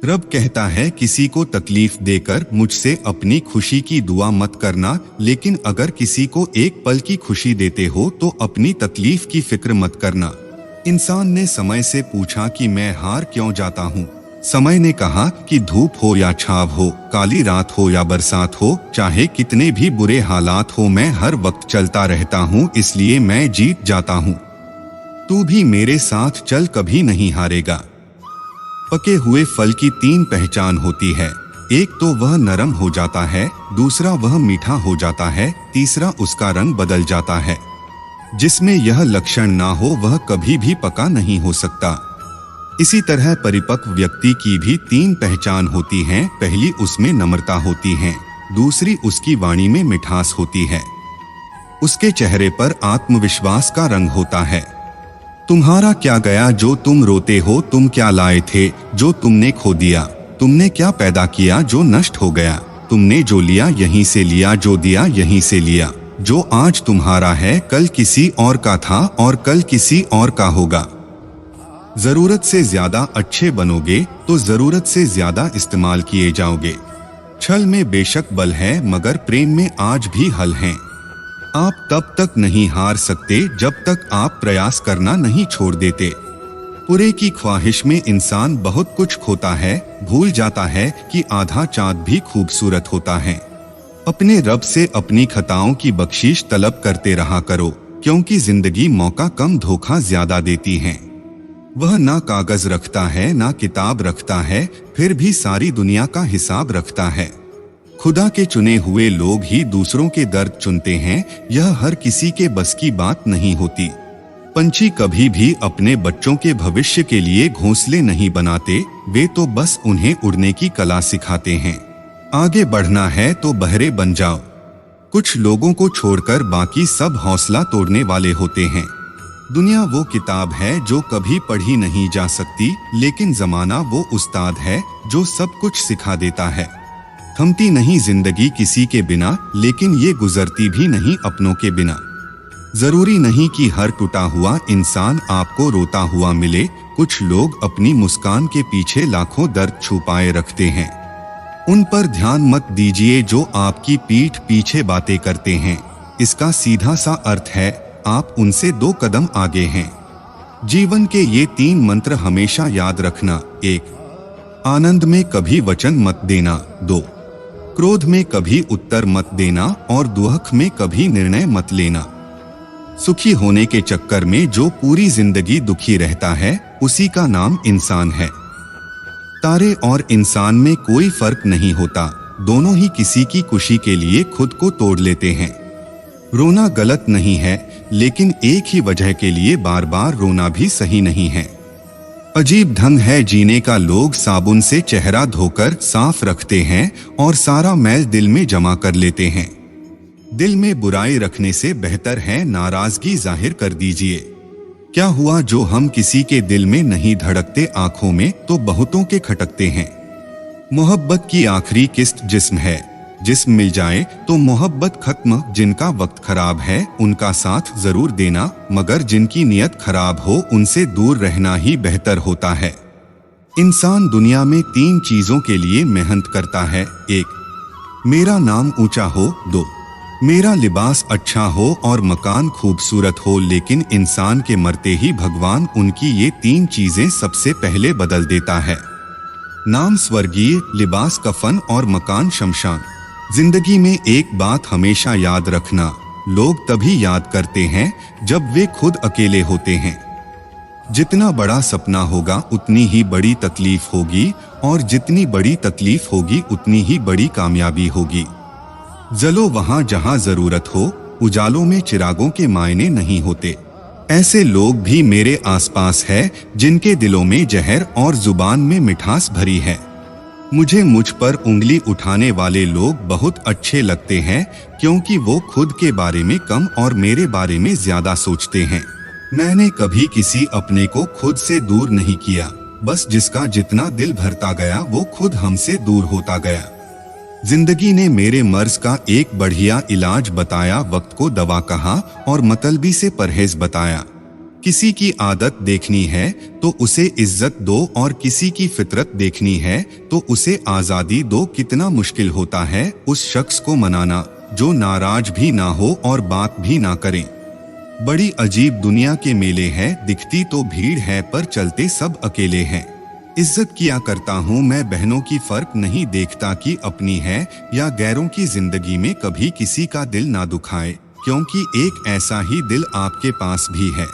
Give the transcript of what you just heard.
रब कहता है किसी को तकलीफ देकर मुझसे अपनी खुशी की दुआ मत करना, लेकिन अगर किसी को एक पल की खुशी देते हो तो अपनी तकलीफ की फिक्र मत करना। इंसान ने समय से पूछा कि मैं हार क्यों जाता हूँ। समय ने कहा कि धूप हो या छाव हो, काली रात हो या बरसात हो, चाहे कितने भी बुरे हालात हो, मैं हर वक्त चलता रहता हूँ, इसलिए मैं जीत जाता हूँ। तू भी मेरे साथ चल, कभी नहीं हारेगा। पके हुए फल की 3 पहचान होती है। एक तो वह नरम हो जाता है, दूसरा वह मीठा हो जाता है, तीसरा उसका रंग बदल जाता है। जिसमें यह लक्षण ना हो वह कभी भी पका नहीं हो सकता। इसी तरह परिपक्व व्यक्ति की भी 3 पहचान होती हैं। पहली उसमें नम्रता होती है, दूसरी उसकी वाणी में मिठास होती है, उसके चेहरे पर आत्मविश्वास का रंग होता है। तुम्हारा क्या गया जो तुम रोते हो, तुम क्या लाए थे जो तुमने खो दिया, तुमने क्या पैदा किया जो नष्ट हो गया, तुमने जो लिया यहीं से लिया, जो दिया यहीं से लिया, जो आज तुम्हारा है कल किसी और का था और कल किसी और का होगा। जरूरत से ज्यादा अच्छे बनोगे तो जरूरत से ज्यादा इस्तेमाल किए जाओगे। छल में बेशक बल है मगर प्रेम में आज भी हल है। आप तब तक नहीं हार सकते जब तक आप प्रयास करना नहीं छोड़ देते। पूरे की ख्वाहिश में इंसान बहुत कुछ खोता है, भूल जाता है कि आधा चांद भी खूबसूरत होता है। अपने रब से अपनी खताओं की बख्शीश तलब करते रहा करो, क्योंकि जिंदगी मौका कम धोखा ज्यादा देती है। वह ना कागज रखता है ना किताब रखता है, फिर भी सारी दुनिया का हिसाब रखता है। खुदा के चुने हुए लोग ही दूसरों के दर्द चुनते हैं, यह हर किसी के बस की बात नहीं होती। पंछी कभी भी अपने बच्चों के भविष्य के लिए घोंसले नहीं बनाते, वे तो बस उन्हें उड़ने की कला सिखाते हैं। आगे बढ़ना है तो बहरे बन जाओ। कुछ लोगों को छोड़कर बाकी सब हौसला तोड़ने वाले होते हैं। दुनिया वो किताब है जो कभी पढ़ी नहीं जा सकती, लेकिन जमाना वो उस्ताद है जो सब कुछ सिखा देता है। थमती नहीं जिंदगी किसी के बिना, लेकिन ये गुजरती भी नहीं अपनों के बिना। जरूरी नहीं कि हर टूटा हुआ इंसान आपको रोता हुआ मिले, कुछ लोग अपनी मुस्कान के पीछे लाखों दर्द छुपाए रखते हैं। उन पर ध्यान मत दीजिए जो आपकी पीठ पीछे बातें करते हैं। इसका सीधा सा अर्थ है आप उनसे 2 कदम आगे हैं। जीवन के ये 3 मंत्र हमेशा याद रखना। 1. आनंद में कभी वचन मत देना। 2. क्रोध में कभी उत्तर मत देना और दुख में कभी निर्णय मत लेना। सुखी होने के चक्कर में जो पूरी जिंदगी दुखी रहता है उसी का नाम इंसान है। तारे और इंसान में कोई फर्क नहीं होता, दोनों ही किसी की खुशी के लिए खुद को तोड़ लेते हैं। रोना गलत नहीं है, लेकिन एक ही वजह के लिए बार बार रोना भी सही नहीं है। अजीब ढंग है जीने का, लोग साबुन से चेहरा धोकर साफ रखते हैं और सारा मैल दिल में जमा कर लेते हैं। दिल में बुराई रखने से बेहतर है नाराजगी जाहिर कर दीजिए। क्या हुआ जो हम किसी के दिल में नहीं धड़कते आंखों में तो बहुतों के खटकते हैं। मोहब्बत की आखिरी किस्त जिस्म है, जिस्म मिल जाए तो मोहब्बत खत्म। जिनका वक्त खराब है उनका साथ जरूर देना, मगर जिनकी नीयत खराब हो उनसे दूर रहना ही बेहतर होता है। इंसान दुनिया में 3 चीजों के लिए मेहनत करता है। 1. मेरा नाम ऊंचा हो। 2. मेरा लिबास अच्छा हो और मकान खूबसूरत हो। लेकिन इंसान के मरते ही भगवान उनकी ये 3 चीजें सबसे पहले बदल देता है। नाम स्वर्गीय, लिबास कफन और मकान शमशान। जिंदगी में एक बात हमेशा याद रखना, लोग तभी याद करते हैं जब वे खुद अकेले होते हैं। जितना बड़ा सपना होगा उतनी ही बड़ी तकलीफ होगी, और जितनी बड़ी तकलीफ होगी उतनी ही बड़ी कामयाबी होगी। जलो वहां जहां जरूरत हो, उजालों में चिरागों के मायने नहीं होते। ऐसे लोग भी मेरे आसपास है जिनके दिलों में जहर और जुबान में मिठास भरी है। मुझे मुझ पर उंगली उठाने वाले लोग बहुत अच्छे लगते हैं, क्योंकि वो खुद के बारे में कम और मेरे बारे में ज्यादा सोचते हैं। मैंने कभी किसी अपने को खुद से दूर नहीं किया, बस जिसका जितना दिल भरता गया वो खुद हमसे दूर होता गया। जिंदगी ने मेरे मर्ज का एक बढ़िया इलाज बताया, वक्त को दवा कहा और मतलबी से परहेज बताया। किसी की आदत देखनी है तो उसे इज्जत दो और किसी की फितरत देखनी है तो उसे आज़ादी दो। कितना मुश्किल होता है उस शख्स को मनाना जो नाराज भी ना हो और बात भी ना करे। बड़ी अजीब दुनिया के मेले हैं, दिखती तो भीड़ है पर चलते सब अकेले हैं। इज्जत किया करता हूँ मैं बहनों की, फर्क नहीं देखता कि अपनी है या गैरों की। जिंदगी में कभी किसी का दिल ना दुखाए, क्योंकि एक ऐसा ही दिल आपके पास भी है।